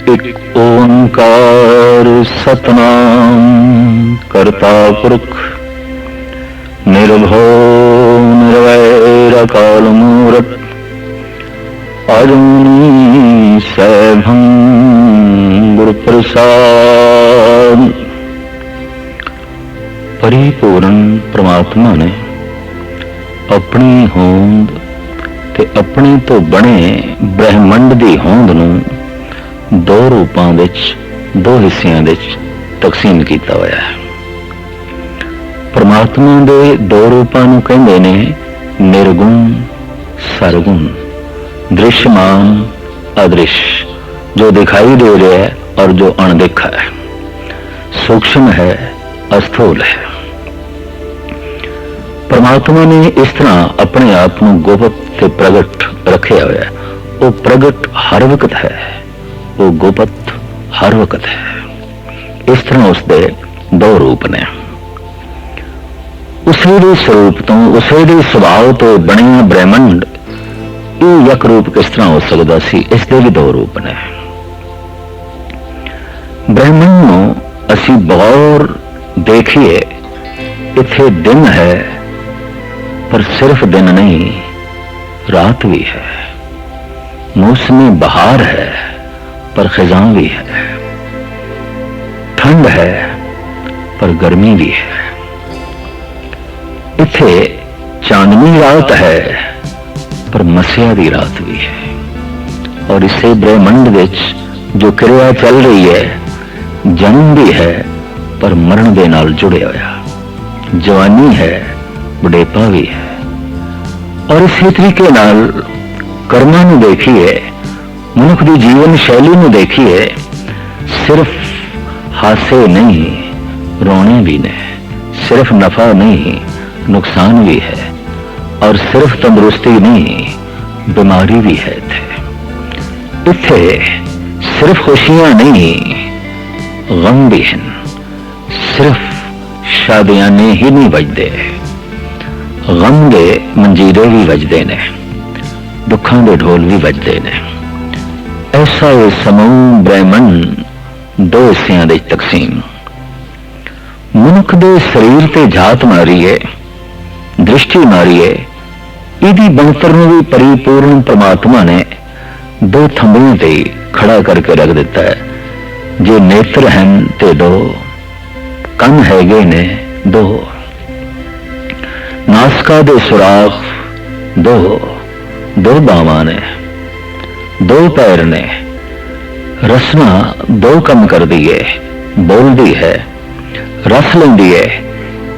एक ओंकार सतनाम करता पुरख निर्भो निर्वैर अकाल मूरत अजूनी सैभं गुरु प्रसाद। परिपूर्ण परमात्मा ने अपनी होंद ते अपने तो बने ब्रह्मंड की होंद नूं दो रूपां विच दो हिस्सियां विच तकसीम किया होया है। परमात्मा दे दो रूपां नूं कहंदे ने निर्गुण सरगुण, दृश्यमान अदृश्य, जो दिखाई दे रहा है और जो अणदेखा है, सूक्ष्म है अस्थूल है। परमात्मा ने इस तरह अपने आप को गुप्त ते प्रगट रखे हुआ है। वो प्रगट हर वक्त है, वो गुप्त हर वक्त है। इस तरह उसके दो रूप ने। उसे दे स्वरूप तो उसे दे सुभाव तो बनिया ब्रह्मंड ये एक रूप किस तरह हो सकता सी? इसके भी दो रूप ने। ब्रह्मंड को असी गौर देखिए, इथे दिन है पर सिर्फ दिन नहीं, रात भी है। मौसमी बहार है पर खिजां भी है, ठंड है पर गर्मी भी है। इथे चांदनी रात है पर मसिया दी रात भी है। और इसे ब्रह्मंड विच जो क्रिया चल रही है, जन्म भी है पर मरण दे नाल जुड़े होया, जवानी है बुढ़ेपा भी है। और इसी तरीके नाल कर्मां नूं देखिए, मनुख की जीवन शैली में देखिए, सिर्फ हासे नहीं रोने भी ने, सिर्फ नफा नहीं नुकसान भी है, और सिर्फ तंदुरुस्ती नहीं बीमारी भी है। इत्थे सिर्फ खुशियां नहीं गम भी हैं, सिर्फ शादियां ने ही नहीं बजते, गम दे मंजीरे भी बजते ने, दुखों के ढोल भी बजते ने। ऐसा ये समूह ब्रह्मंड दो हिस्सियां दी तकसीम। मनुख दे शरीर ते जात मारीए, दृष्टि मारीए, इहदी बनतर नूं भी परिपूर्ण परमात्मा ने दो थंबियां ते खड़ा करके रख दिता है। जे नेत्र हैं ते दो, कन हैगे ने दो, नासका दे सुराख दो, दो बावां ने, दो पैर ने, रसना दो कम कर दी है, बोलती है, रस लेंदी है।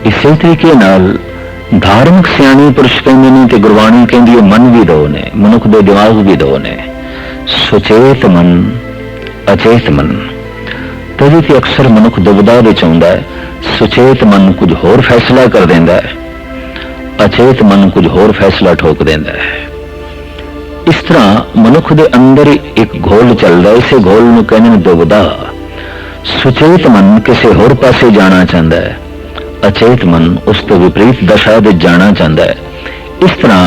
इसी तरीके नाल धार्मिक सियाणी पुरुष कहते हैं ते गुरबाणी कहती है मन भी दो ने, मनुख दे दिमाग भी दो ने, सुचेत मन अचेत मन। तभी तो अक्सर मनुख दुविधा विच आउंदा है। सुचेत मन कुछ होर फैसला कर देंदा है, अचेत मन कुछ होर फैसला ठोक देंदा है। इस तरह मनुख दे अंदर एक घोल चलता है। इसे घोल नूं कहंदे ने दुविधा। सुचेत मन किसी होर पासे जाना चाहता है, अचेत मन उस तो विपरीत दशा दे जाना चाहता है। इस तरह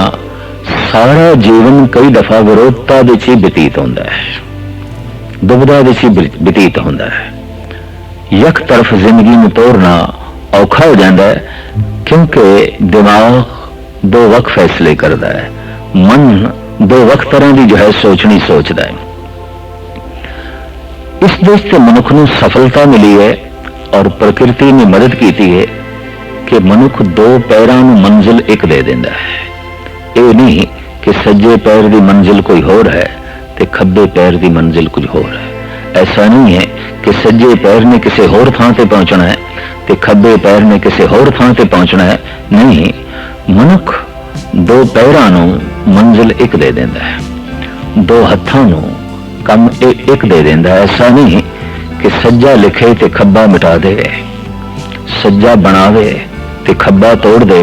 सारा जीवन कई दफा विरोधता विच ही बतीत होता है, दुविधा विच ही बतीत होता है। यक तरफ जिंदगी में तोड़ना औखा हो जाता है, क्योंकि दिमाग दो वक्त फैसले करता है, मन दो वक्त तरह की जो है सोचनी सोचता है। इस देश से मनुख को सफलता मिली है और प्रकृति ने मदद की है कि मनुख दो पैरों मंजिल एक दे देता है। ये नहीं कि सज्जे पैर की मंजिल कोई होर है ते खब्बे पैर की मंजिल कुछ होर है। ऐसा नहीं है कि सज्जे पैर ने किसी होर थां ते पहुंचना है ते खब्बे पैर ने किसी होर थां ते पहुंचना है। नहीं, मनुख दो पैरों मंजिल एक दे देता है, दो हत्थों कम एक दे देता है। ऐसा नहीं कि सज्जा लिखे ते खब्बा मिटा दे, सज्जा बनावे ते खब्बा तोड़ दे।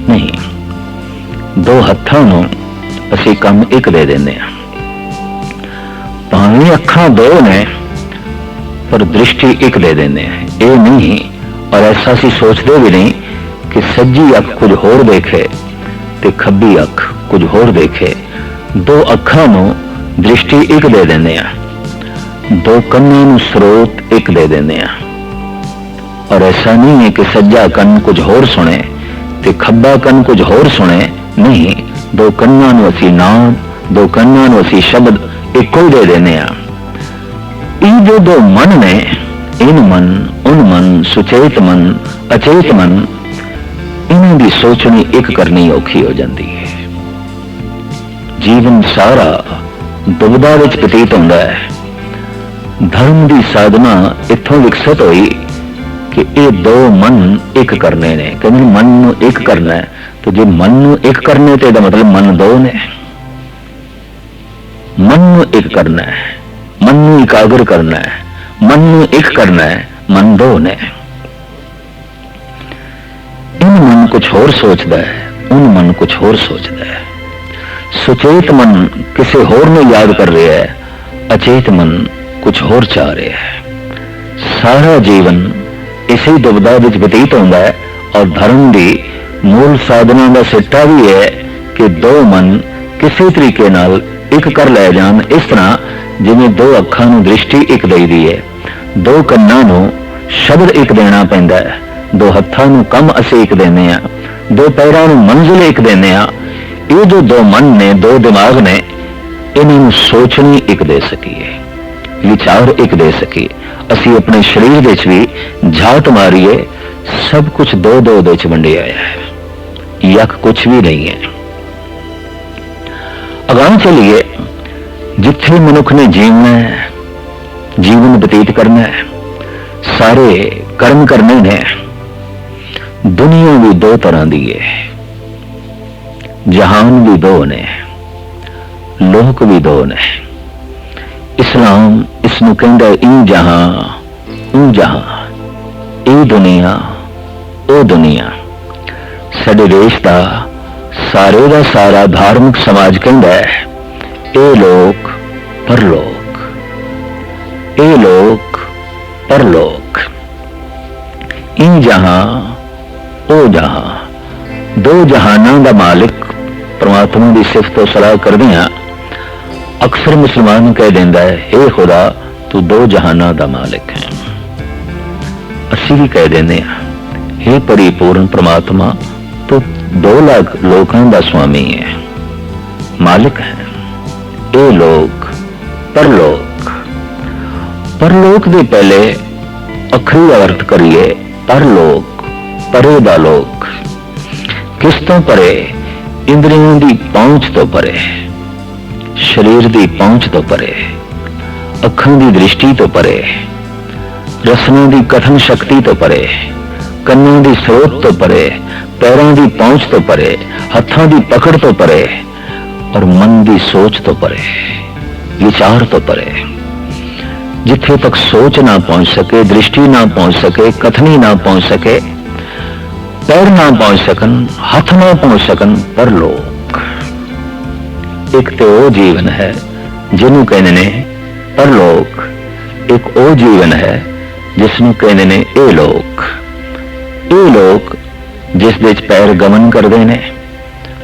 नहीं, दो हत्थों असी कम एक दे देंगे। भावें अखां दो ने पर दृष्टि एक दे देंगे। ये नहीं, और ऐसा सी सोचते भी नहीं कि सज्जी अख कुछ होर देखे ते खब्बी अख कुछ होर देखे। दो अखां नूं दृष्टि एक दे देंगे। दो कन्नां नूं स्रोत एक दे देंदे आ। और ऐसा नहीं है कि सज्जा कन कुछ होर सुने ते खब्बा कन कुछ होर सुने, नहीं, दो कन्नां नूं असीं नाम, दो कन्नां नूं असीं शब्द इक्को ही दे देने आ। ये जो दो मन ने, इन मन, उन मन, सुचेत मन, अचेत मन, इन्हां दी सोचनी एक करनी औखी हो जाती है। जीवन सारा दुविधा विच प्रतीत होंदा है। धर्म की साधना इत्थों विकसित हुई कि ये दो मन एक करने ने। कहते मन नूं एक करना है, तो जो मन नूं एक करने तो इसका मतलब मन दो ने। मन नूं एक करना है, मन नूं एकाग्र करना है, मन नूं एक करना है, मन दो ने। इन मन कुछ होर सोचता है, उन मन कुछ होर सोचता है। सुचेत मन किसी होर नूं याद कर रहा है, अचेत मन कुछ होर चाह रहा है। सारा जीवन इसी दुविधा विच बतीत होता है। और धर्म की मूल साधना का सिट्टा भी है कि दो मन किसी तरीके नाल एक कर ले जान। इस तरह जिवें दो अखां नूं दृष्टि एक दई दी है, दो कन्नां नूं शब्द एक देना पैंदा है, दो हत्थां नूं कम असीं एक देने आ, दो पैरां नूं मंजिल एक देने आ। ये जो दो मन ने, दो दिमाग ने, इन्हां सोचनी एक दे सकीए, विचार एक दे सकीए। असी अपने शरीर विच भी झात मारीए, सब कुछ दो दो दे च वंडिया है, यक कुछ भी नहीं है। अगां चलिए, जिथे मनुख ने जीवना है, जीवन बतीत करना है, सारे कर्म करने ने। दुनिया भी दो तरह की है, जहान भी दो ने, लोक भी दो ने। इस्लाम इसनूं कहंदा इन जहां उन जहां, ए दुनिया ओ दुनिया। साडे देश का सारे का सारा धार्मिक समाज कहंदा है ए लोक परलोक, ए लोक परलोक, इन जहां ओ जहां। दो जहानां दा मालिक परमात्मा की सिफत तो सलाह करदे हां। अक्सर मुसलमान कह देंदा है हे खुदा तू दो जहाना दा मालिक है। असी भी कह देंदे हां हे परिपूर्ण परमात्मा तू 2 लाख लोकां दा स्वामी है, मालिक है। ए लोक परलोक, परलोक दे पहले अखरी अर्थ करिए परलोक, परे दा लोक। किस तो परे? इंद्रियों की पहुंच तो परे, शरीर की पहुंच तो परे, अखां की दृष्टि तो परे, रसना की कथन शक्ति तो परे, कन्नां की स्रोत तो परे, पैरों की पहुंच तो परे, हत्थां की पकड़ तो परे, और मन की सोच तो परे, विचार तो परे। जिथे तक सोच ना पहुंच सके, दृष्टि ना पहुंच सके, कथनी ना पहुंच सके, पैर ना पहुंच सकन, हाथ ना पहुंच सकन, परलोक। एक तो वो जीवन है जिन्हों कहने ने परलोक, एक वो जीवन है जिसनों कहने ने ए लोक। ए लोक जिस दे पैर गमन करते ने,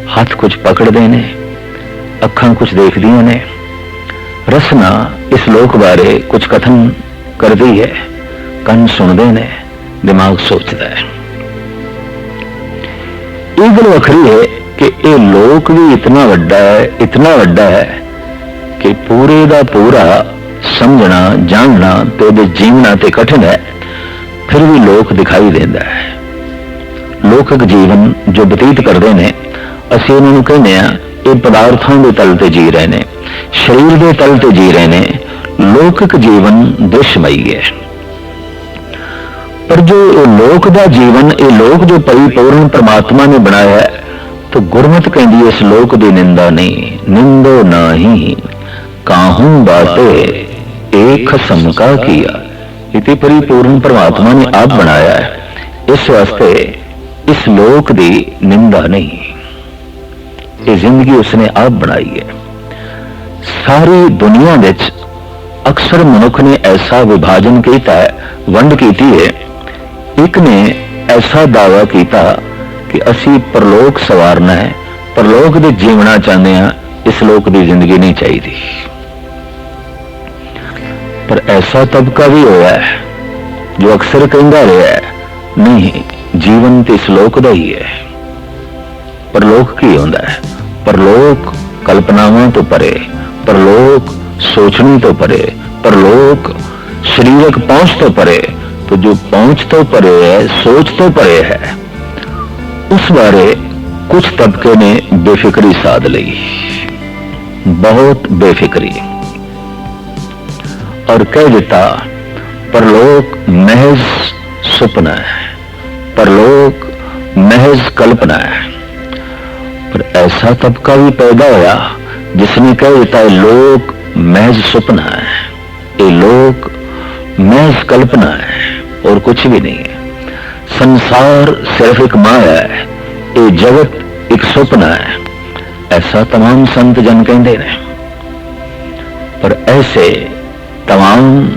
हाथ कुछ पकड़ते ने, अखां कुछ देखदियां ने, रसना इस लोक बारे कुछ कथन करती है, कन सुनते ने, दिमाग सोचता है। ये गल वखरी है कि ये लोक भी इतना वड्डा है, इतना वड्डा है कि पूरे का पूरा समझना जानना तो जीवना तो कठिन है, फिर भी लोक दिखाई देता है। लोकक जीवन जो बतीत करते हैं, असीं उन्होंने कहने ये पदार्थों के तल ते जी रहे हैं, शरीर के तल ते जी रहे हैं। लोकक जीवन दृश्यमयी है, पर जो लोक का जीवन, ये लोक जो परिपूर्ण परमात्मा ने बनाया है, तो गुरमत कहती इस लोक की निंदा नहीं, निंदो नाही काहू बाते एक खसम का किया। इति परिपूर्ण परमात्मा ने आप बनाया है, इस वास्ते इस लोक की निंदा नहीं, ये जिंदगी उसने आप बनाई है। सारी दुनिया विच अक्सर मनुख ने ऐसा विभाजन किया है, वंड की है। एक ने ऐसा दावा किया कि असी परलोक सवारना है, परलोक दे जीवना चाहते हैं, इस लोक की जिंदगी नहीं चाहिए। पर ऐसा तबका भी होया है जो अक्सर कहता रहा है नहीं जीवन तो इस लोक का ही है। परलोक की होता है? परलोक कल्पनावां तो परे, परलोक सोचने तो परे, परलोक शरीरक पहुंच तो परे। तो जो पहुंच तो परे है, सोच तो परे है, उस बारे कुछ तबके ने बेफिक्री साध ली, बहुत बेफिक्री, और कह देता परलोक महज सुपना है, परलोक महज कल्पना है। पर ऐसा तबका भी पैदा होया जिसने कह देता है लोक महज सुपना है, ये लोक महज कल्पना है और कुछ भी नहीं है। संसार सिर्फ एक माया है, ये जगत एक सुपना है। ऐसा तमाम संत जन कहते हैं। पर ऐसे तमाम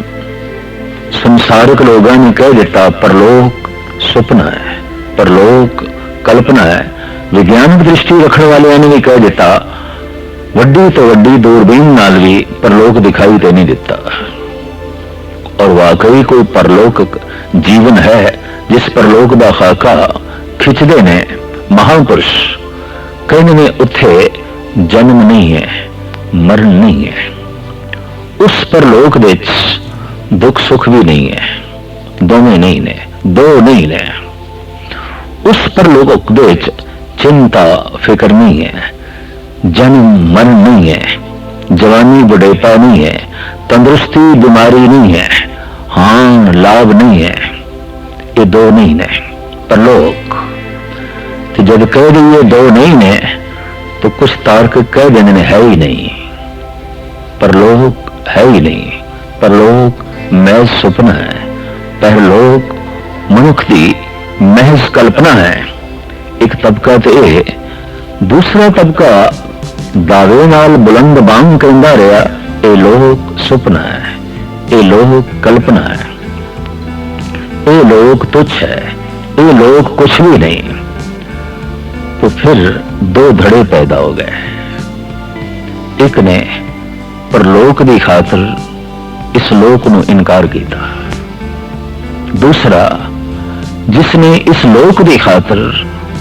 संसारिक लोगों ने कह देता परलोक सुपना है, परलोक कल्पना है। विज्ञानिक दृष्टि रखने वाले ने भी कह देता वड्डी तो वड्डी दूरबीन नाल भी परलोक दिखाई तो नहीं देता। और वाकई कोई परलोक जीवन है जिस परलोक का खाका खिंचते ने महापुरुष, कहने ने उत्थे जन्म नहीं है, मरण नहीं है। उस परलोक दे दुख सुख भी नहीं है, दोवें नहीं ने, दो नहीं ने। उस परलोक दे चिंता फिक्र नहीं है, जन्म मरण नहीं है, जवानी बुढ़ेपा नहीं है, तंदुरुस्ती बीमारी नहीं है, हां लाभ नहीं है, ये दो नहीं ने परलोक। तो जब कह रही है दो नहीं ने तो कुछ तार्क कह देने ने है ही नहीं, परलोक है ही नहीं। परलोक महज सुपना है, परलोक मनुख की महज कल्पना है। एक तबका तो यह, दूसरा तबका दावे नाल बुलंद बांग कहता रहा ये लोक सुपना है, ये लोक कल्पना है, ये लोक तुच्छ है, ये लोक कुछ भी नहीं। तो फिर दो धड़े पैदा हो गए। एक ने परलोक की खातर इस लोक को इनकार किया, दूसरा जिसने इस लोक की खातर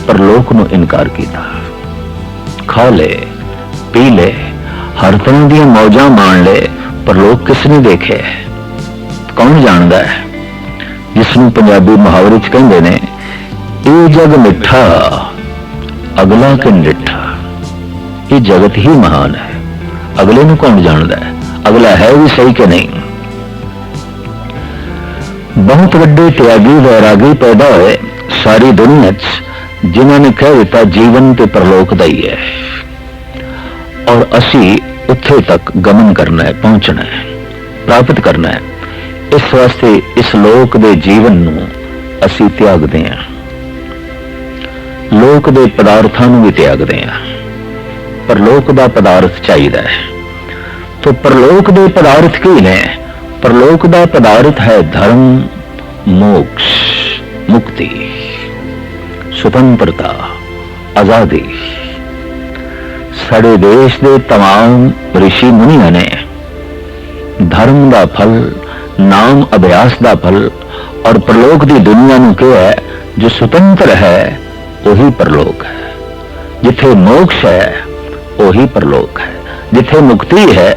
परलोक को इनकार किया। खा ले पी ले हर तरह दी मौजा मान ले, परलोक किसने देखे? कौन जानता है? जिसनों पंजाबी मुहावरे च कहंदे ने ये जग मिठा अगला कि निठा। ये जगत ही महान है, अगले ਨੂੰ कौन जानता है? अगला है भी सही कि नहीं? बहुत वड्डे त्यागी वैरागी पैदा हुए सारी दुनिया च जिन्होंने कह दिता जीवन ते परलोक दा ही है और असी उत्थे तक गमन करना है, पहुंचना है, प्राप्त करना है। इस वास्ते इस लोक दे जीवन नूं असी त्यागदे हैं, लोक दे पदार्थां नूं भी त्यागदे हैं। परलोक दा पदार्थ चाहिदा है। तो परलोक दे पदार्थ की ने? परलोक दा पदार्थ है धर्म, मोक्ष, मुक्ति, स्वतंत्रता, आजादी। साडे देश दे तमाम ऋषि मुनियां ने धर्म दा फल, नाम अभ्यास दा फल और परलोक दी दुनिया नूं कहा है जो स्वतंत्र है वही परलोक है, जिथे मोक्ष है वही परलोक है, जिथे मुक्ति है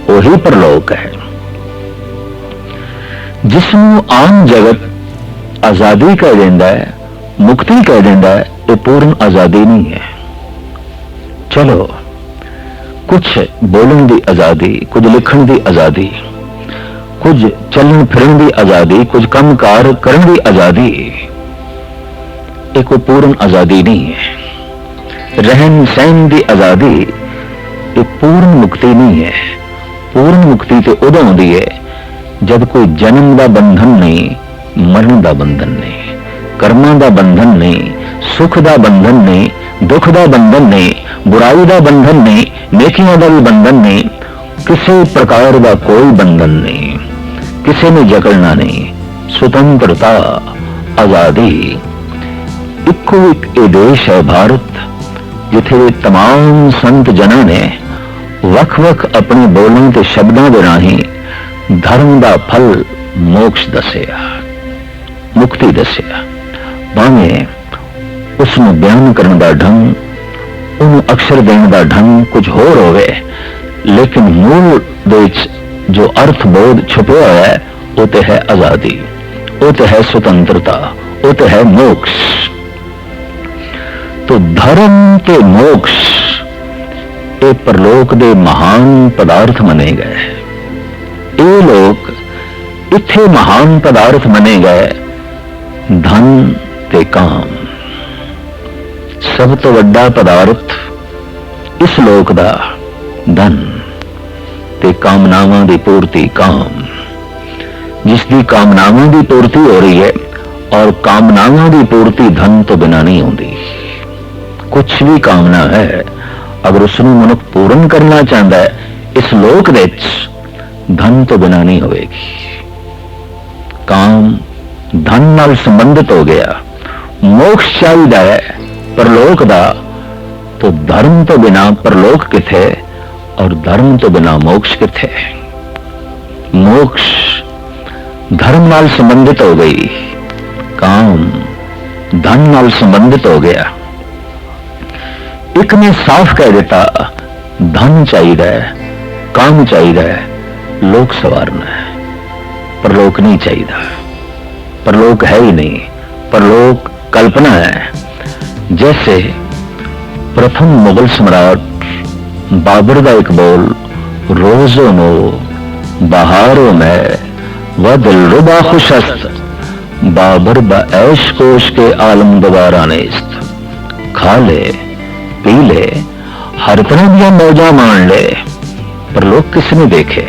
वही परलोक है। जिसनों आम जगत आजादी कह देंदा है, मुक्ति कह देंदा है, ये पूर्ण आजादी नहीं है। चलो कुछ बोलने की आजादी, कुछ लिखण की आजादी, कुछ चलन फिरन की आजादी, कुछ काम कार करने की आजादी, ये कोई पूर्ण आजादी नहीं है। रहन सहन की आजादी ये पूर्ण मुक्ति नहीं है। पूर्ण मुक्ति तो उदों होती है जब कोई जन्म का बंधन नहीं, मरण का बंधन नहीं, कर्मां का बंधन नहीं, सुख का बंधन नहीं, दुख का बंधन नहीं, बुराई का बंधन नहीं, नेकियां का भी बंधन नहीं, किसी प्रकार का कोई बंधन नहीं, किसी ने जकड़ना नहीं, स्वतंत्रता, आजादी। इको एक ये देश है भारत जिथे तमाम संत जना ने वख-वख अपने बोलों के शब्दों के राही धर्म का फल मोक्ष दसिया, मुक्ति दसिया। भावें उसनूं बयान करने का ढंग, उन्होंने अक्षर देने का ढंग कुछ होर होवे, लेकिन मूल दे विच जो अर्थ बोध छुपा हुआ है वो तो है आजादी, वो तो है स्वतंत्रता, वो तो है मोक्ष। तो धर्म के मोक्ष ये परलोक दे महान पदार्थ मने गए। ये लोग इत्थे महान पदार्थ मने गए धन ते काम। सब तो वड्डा पदार्थ इस लोक दा धन ते कामनावां दी पूर्ति काम। जिसकी कामनावां दी पूर्ति हो रही है, और कामनावां दी पूर्ति धन तो बिना नहीं होती। कुछ भी कामना है अगर उसनूं मनुख पूर्ण करना चाहता है इस लोक दे विच धन तो बिना नहीं होएगी। काम धन नाल संबंधित हो गया। मोक्ष चाहिदा है परलोक दा, तो धर्म तो बिना परलोक किथे और धर्म तो बिना मोक्ष किथे। मोक्ष धर्म नाल संबंधित हो गई, काम धन नाल संबंधित हो गया। एक ने साफ कह देता धन चाहिए, काम चाहिए, लोक सवारना है, परलोक नहीं चाहिए। परलोक है ही नहीं, परलोक कल्पना है। जैसे प्रथम मुगल सम्राट बाबर का एक बोल, रोजो नो बहारों में वह दिलरुबा खुशस्त, बाबर बऐश कोश के आलम दोबारा नेस्त। खा ले पी ले, हर तरह दिया मौजा मान ले, पर लोग किसने देखे?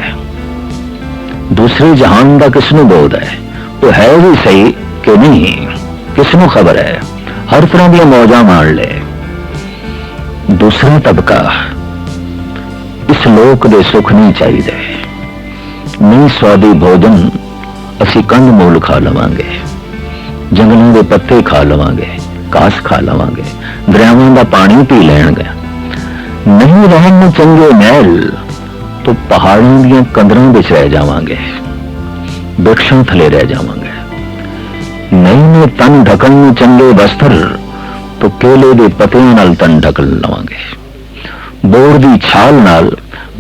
दूसरे जहान का किसने बोध है? वो है भी सही कि नहीं, किसनों खबर है? हर तरह दिया मौजा मान ले। दूसरा तबका इस लोक दे सुख नहीं चाहिए। नहीं स्वादी भोजन असी कंद मूल खा लवांगे, जंगलों के पत्ते खा लवांगे, घास खा लवांगे, दरियावां का पानी पी लेंगे। नहीं रहन चंगे महल तो पहाड़ों दी कंदरां विच रह जावांगे, वृक्षां थले रह जावांगे। नहीं ने तन ढकन में चंगे वस्त्र तो केले दे पत्तियां नाल तन ढक लवांगे। बोर दी छाल नाल,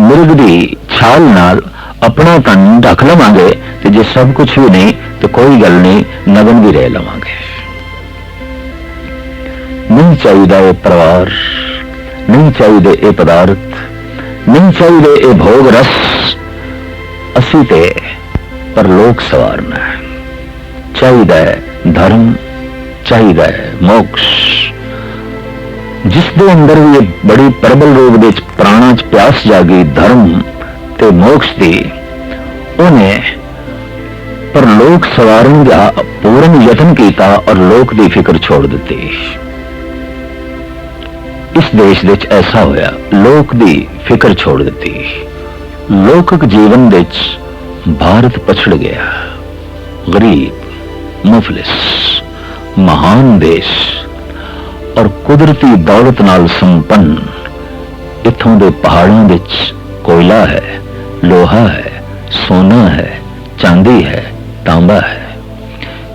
मिर्ग दी छाल नाल अपना तन ढक लवांगे। ते जे सब कुछ भी नहीं तो कोई गल नहीं, नगन भी रह लवांगे। नहीं चाहिए ये परिवार, नहीं चाहिए ये पदार्थ, नहीं चाहिए ये भोग रस। असी ते परलोक सवारना है। चाहिए धर्म, चाहिए मोक्ष। जिस दे अंदर भी बड़ी प्रबल रूप दे प्राणा च प्यास जागी धर्म ते मोक्ष दी, उन्हें परलोक सवारन का पूर्ण यत्न किया और लोक दी फिक्र छोड़ दी। इस देश विच ऐसा होया, लोक दी फिक्र छोड़ दी। लोकक जीवन विच भारत पछड़ गया। गरीब, मुफलिस, महान देश और कुदरती दौलत नाल संपन्न। इत्थों दे पहाड़ों विच कोयला है, लोहा है, सोना है, चांदी है, तांबा है।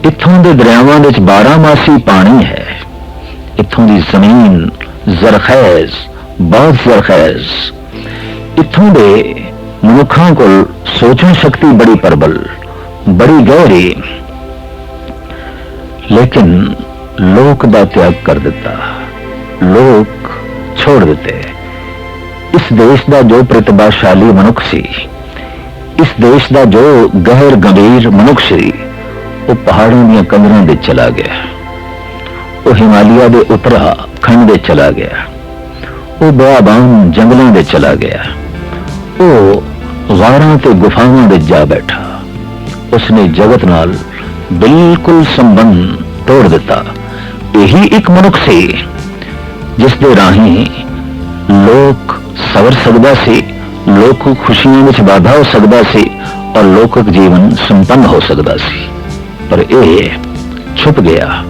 इत्थों दे दरियावां विच 12 मासी पानी है। इत्थों दी जमीन जरखैज, बहुत जरखैज। इत्थों दे मनुखां कोल सोचण शक्ति बड़ी प्रबल, बड़ी गहरी, लेकिन लोक दा त्याग कर दिता, लोक छोड़ देते। इस देश का जो प्रतिभाशाली मनुख सी, इस देश का जो गहर गंभीर मनुख सी, वो पहाड़ों दी कंदरां दे चला गया। वो हिमालय के उत्तरा खंड दे चला गया। वो बियाबान जंगलों दे चला गया। वो गारां ते गुफावां दे जा बैठा। उसने जगत नाल बिल्कुल संबंध तोड़ दिता। यही एक मनुख सी जिस दे राही लोक सवर सकदा सी, लोक खुशियों में वाधा हो सकदा सी और लोकक जीवन संपन्न हो सकदा सी। पर यह छुप गया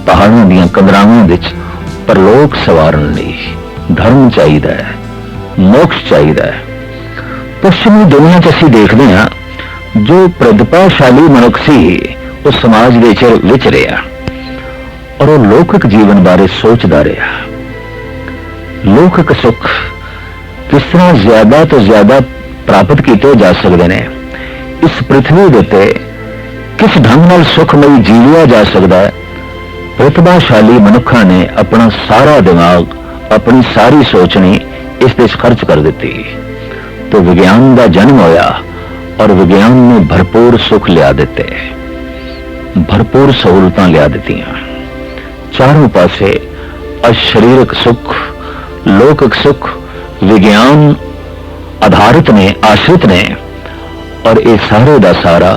पहाड़ों दी कंदरावां विच। परलोक सवारन लई धर्म चाहिए, मोक्ष चाहिए। पश्चिमी दुनिया च असीं देखते हैं जो प्रतिभाशाली मनुख सी वो समाज ਦੇ ਵਿੱਚ ਰਿਹਾ और वो लौकिक जीवन बारे सोचता रहा। लौकिक सुख किस तरह ज्यादा तो ज्यादा प्राप्त किए जा सकते हैं, इस पृथ्वी के उत्ते किस ढंग नाल सुखमई जीविया जा सकता है। प्रतिभाशाली मनुखा ने अपना सारा दिमाग, अपनी सारी सोचनी इस देश खर्च कर दी तो विज्ञान का जन्म होया और विज्ञान ने भरपूर सुख लिया दिते, भरपूर सहूलतां लिया दित्तियां। चारों पासे अशरीरक सुख, लौकिक सुख विज्ञान आधारित ने, आश्रित ने, और ये सारे का सारा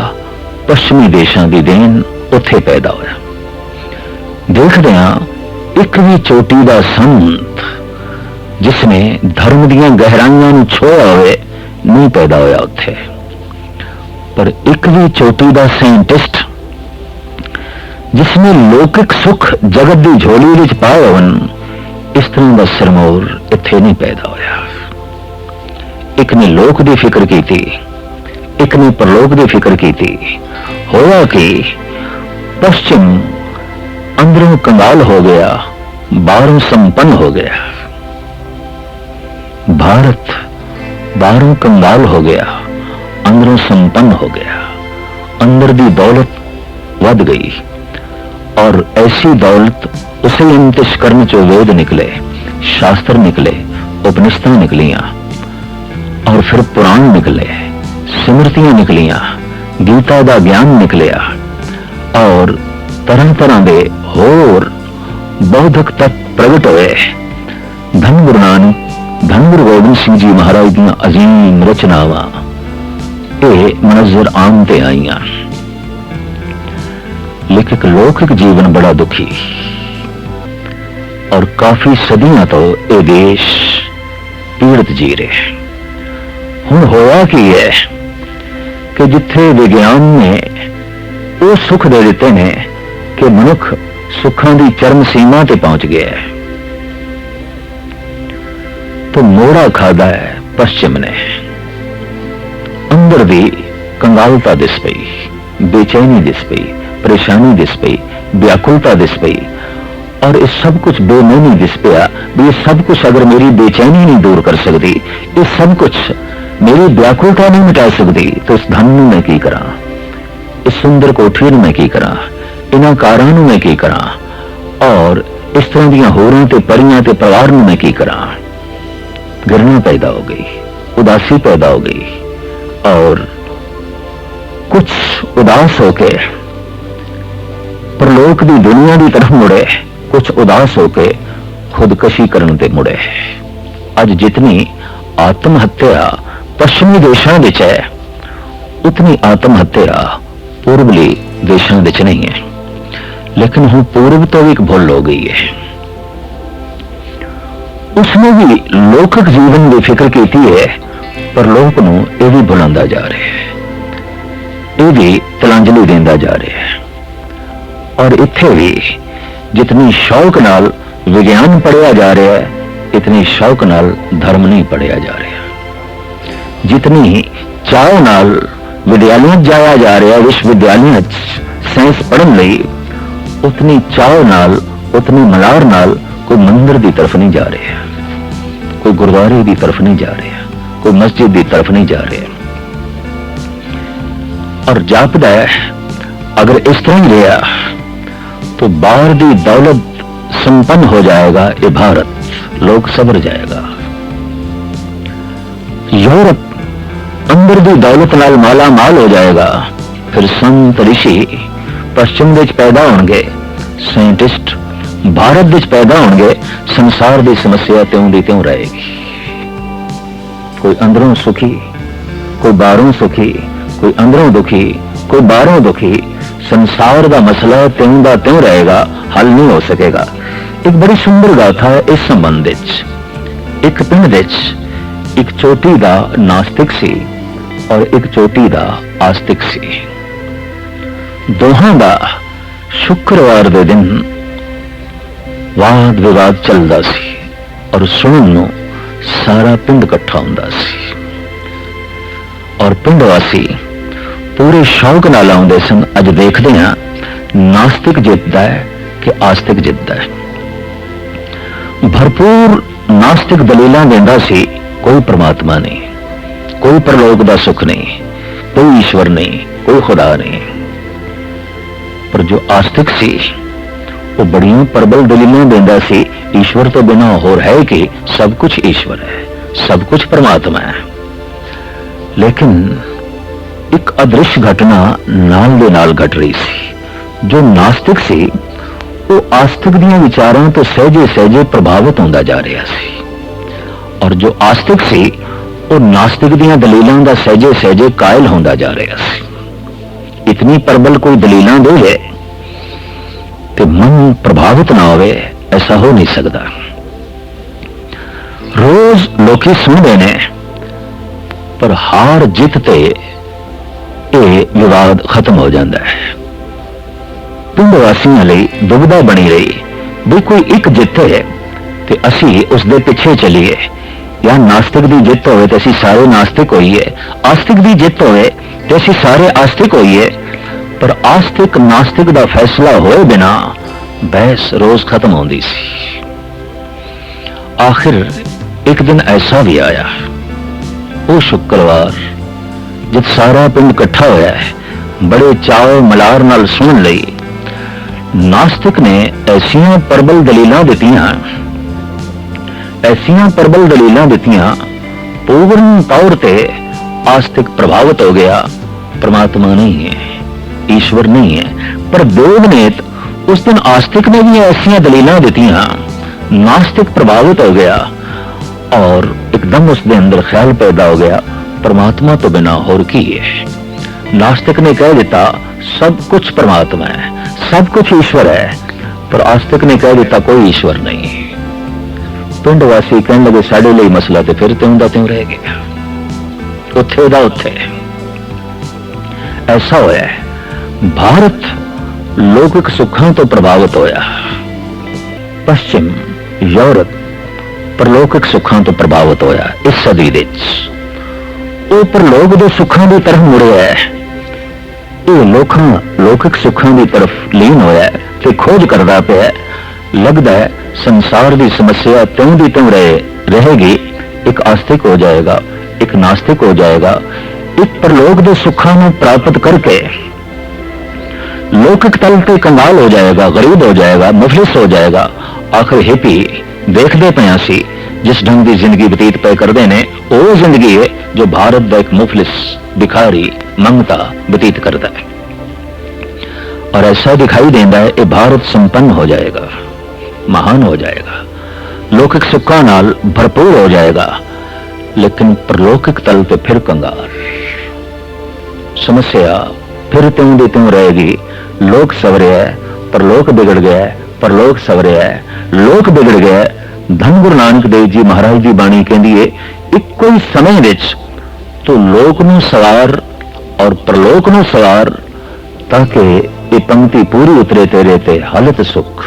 पश्चिमी देशों की देन उत्थे पैदा होया। देखते हैं एक भी चोटी का संत जिसने धर्म दियां गहराइयां छोया हुए नहीं पैदा होया उत्थे, पर एक भी चोटी का साइंटिस्ट जिसने लौकिक सुख जगत की झोली विच पाए होवन, इस तरह का सिरमौर इत्थे नहीं पैदा होया। एक ने लोक की फिक्र की थी, एक ने परलोक की फिक्र की थी। होया कि पश्चिम अंदरों कंगाल हो गया, बाहरों संपन्न हो गया। भारत बाहरों कंगाल हो गया, अंदरों संपन्न हो गया। अंदर की दौलत वध गई और ऐसी दौलत उसे इंतश करने चो वेद निकले, शास्त्र निकले, उपनिषदां निकलियां और फिर पुराण निकले, स्मृतियां निकलियां, गीता का ज्ञान निकलिया और तरह तरह के होर बौद्धिक तत्व प्रगट हुए। धन गुरु नानक, धन गुरु गोबिंद सिंह जी महाराज दी अजीम रचनावां ये नजर आमते आईयां। लेकिन लौकिक जीवन बड़ा दुखी और काफी सदियों तो ये देश पीड़ित जी रहे। हुण होया की है कि जिथे विज्ञान ने वो सुख दे दिते ने कि मनुख सुखां की चरम सीमा ते पहुंच गया है, तो मोड़ा खादा है पश्चिम ने। अंदर दी कंगालता दिस पई, बेचैनी दिस पई, परेशानी दिस पई, व्याकुलता दिस पई और ये सब कुछ बेमैनी दिस पिया भी। ये सब कुछ अगर मेरी बेचैनी नहीं दूर कर सकती, ये सब कुछ मेरी व्याकुलता नहीं मिटा सकती, तो इस धन में की करा, इस सुंदर कोठी में की करा, इन्हां कारां नूं मैं की करा और इस तरह दीयां होरां ते परियां ते परिवार नूं मैं की करा। घृणा पैदा हो गई, उदासी पैदा हो गई और कुछ उदास होके परलोक की दुनिया की तरफ मुड़े, कुछ उदास होके खुदकशी करने ते मुड़े। अज जितनी आत्महत्या पश्चिमी देशों विच है, उतनी आत्महत्या पूर्वली देशों विच नहीं है। लेकिन हुण पूर्व तो भी एक भुल हो गई है। उसने भी लौकिक जीवन की फिक्र की है, पर लोक नूं ये भी भुलांदा जा रहा है, ये भी तिलांजलि देंदा जा रहा है। और इत्थे भी जितनी शौक नाल विज्ञान पढ़िया जा रहा है, इतनी शौक नाल धर्म नहीं पढ़िया जा रहा। जितनी चाव नाल विद्यालयों जाया जा रहा, विश्वविद्यालयों साइंस पढ़न लई, उतनी चाव नाल, उतनी मलार नाल कोई मंदिर की तरफ नहीं जा रहा, कोई गुरुद्वारे की तरफ नहीं जा रहा, कोई मस्जिद की तरफ नहीं जा रहा। और जापदा है अगर इस तरह ही रहा तो बाहर की दौलत संपन्न हो जाएगा ये भारत, लोग सबर जाएगा। यूरोप अंदर की दौलत नाल माला माल हो जाएगा, फिर संत ऋषि पश्चिम देश पैदा होंगे, साइंटिस्ट भारत देश पैदा होंगे, संसार की समस्या त्यों दी त्यों रहेगी। कोई अंदरों सुखी, कोई बाहरों सुखी, कोई अंदरों दुखी, कोई बाहरों दुखी। संसार का मसला त्यों का त्यों रहेगा, हल नहीं हो सकेगा। एक बड़ी सुंदर गाथा है इस संबंध विच। एक पिंड विच एक चोटी का नास्तिक सी और एक चोटी का आस्तिक सी। दोहां का शुक्रवार के दिन वाद विवाद चलता सी और सुनन नूं सारा पिंड इकट्ठा हुंदा सी और पिंड वासी पूरे शौक नाल आउंदे सन। अज देखते हैं नास्तिक जितदा है कि आस्तिक जितदा है। भरपूर नास्तिक दलीलां देंदा सी, कोई परमात्मा नहीं, कोई परलोक दा सुख नहीं, कोई ईश्वर नहीं, कोई खुदा नहीं। पर जो आस्तिक सी वो बड़ियां प्रबल दलीलां देंदा सी, ईश्वर तो बिना होर है कि सब कुछ ईश्वर है, सब कुछ परमात्मा है। लेकिन एक अदृश्य घटना नाल दे नाल घट रही सी। जो नास्तिक सी वो आस्तिक दियां विचारां तो सहजे सहजे प्रभावित होंदा जा रहा सी, और जो आस्तिक सी वो नास्तिक दियां दलीलां दा सहजे सहजे कायल होंदा जा रहा सी। इतनी प्रबल कोई दलीलां दे कि मन प्रभावित ना होवे, ऐसा हो नहीं सकता। रोज लोकी सुनते ने, पर हार जित ते ये विवाद खत्म हो जाता है। पिंड वासियों लई दुविधा बनी रही भी कोई एक जिते ते असी उसदे पिछे चलीए, या नास्तिक की जित होवे ते असी सारे नास्तिक होइए, आस्तिक की जित होवे ते असी सारे आस्तिक होइए। पर आस्तिक नास्तिक का फैसला होए बिना बहस रोज खत्म होती सी। आखिर एक दिन ऐसा भी आया, वो शुक्रवार जब सारा पिंड इकट्ठा होया है, बड़े चाव मलार नाल सुन लई। नास्तिक ने ऐसियां प्रबल दलीलां दित्तियां, ऐसियां प्रबल दलीलां दित्तियां, पूर्ण तौर ते आस्तिक प्रभावित हो गया। परमात्मा नहीं है, ईश्वर नहीं है। पर बेवनेत उस दिन आस्तिक ने भी ऐसियां दलीलां दित्तियां, नास्तिक प्रभावित हो गया, और एकदम उसके अंदर ख्याल पैदा हो गया, परमात्मा तो बिना होर की है। नास्तिक ने कह दिता सब कुछ परमात्मा है, सब कुछ ईश्वर है, पर आस्तिक ने कह दिता कोई ईश्वर नहीं। पिंड वासी कहने लगे साढ़े लिए मसला तो फिर त्यों दा त्यों रह गया, उत्थे दा उत्थे। ऐसा होया है, भारत लौकिक सुखां तो प्रभावित होया, पश्चिम यूरोप परलौकिक सुखां तो प्रभावित होया। इस सदी विच वो परलोक दे सुखां की तरफ मुड़िया है, ये लौकिक सुखां की तरफ लीन होया ते खोज करता पिया। लगता है संसार की समस्या त्यों दी त्यों रहेगी, एक आस्तिक हो जाएगा, एक नास्तिक हो जाएगा, एक परलोक दे सुखां नूं प्राप्त करके लौकिक तल पे कंगाल हो जाएगा, गरीब हो जाएगा, मुफलिस हो जाएगा। आखिर हिपी देखते पे सी जिस ढंग की जिंदगी बतीत पे करते हैं, वो जिंदगी है जो भारत का एक मुफलिस भिखारी मंगता बतीत करता है। और ऐसा दिखाई देता है ये भारत संपन्न हो जाएगा, महान हो जाएगा, लौकिक सुखा नाल भरपूर हो जाएगा, लेकिन परलौकिक तल पे फिर कंगाल। समस्या फिर त्यों दी त्यों रहेगी। लोक सवरे है, परलोक बिगड़ गया है, परलोक सवरे है, लोक बिगड़ गया है। धन गुरु नानक देव जी महाराज की बाणी कहती है, इक्को ही समय विच तो लोक नूं सवार और परलोक नूं सवार, ताकि ये पंक्ति पूरी उतरे तेरे ते हालत सुख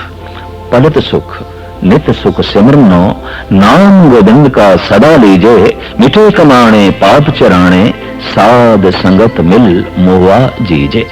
पलत सुख नित सुख सिमरनो, नाम गोविंद का सदा लीजे, मिठे कमाणे पाप चराणे, साध संगत मिल मोवा जीजे।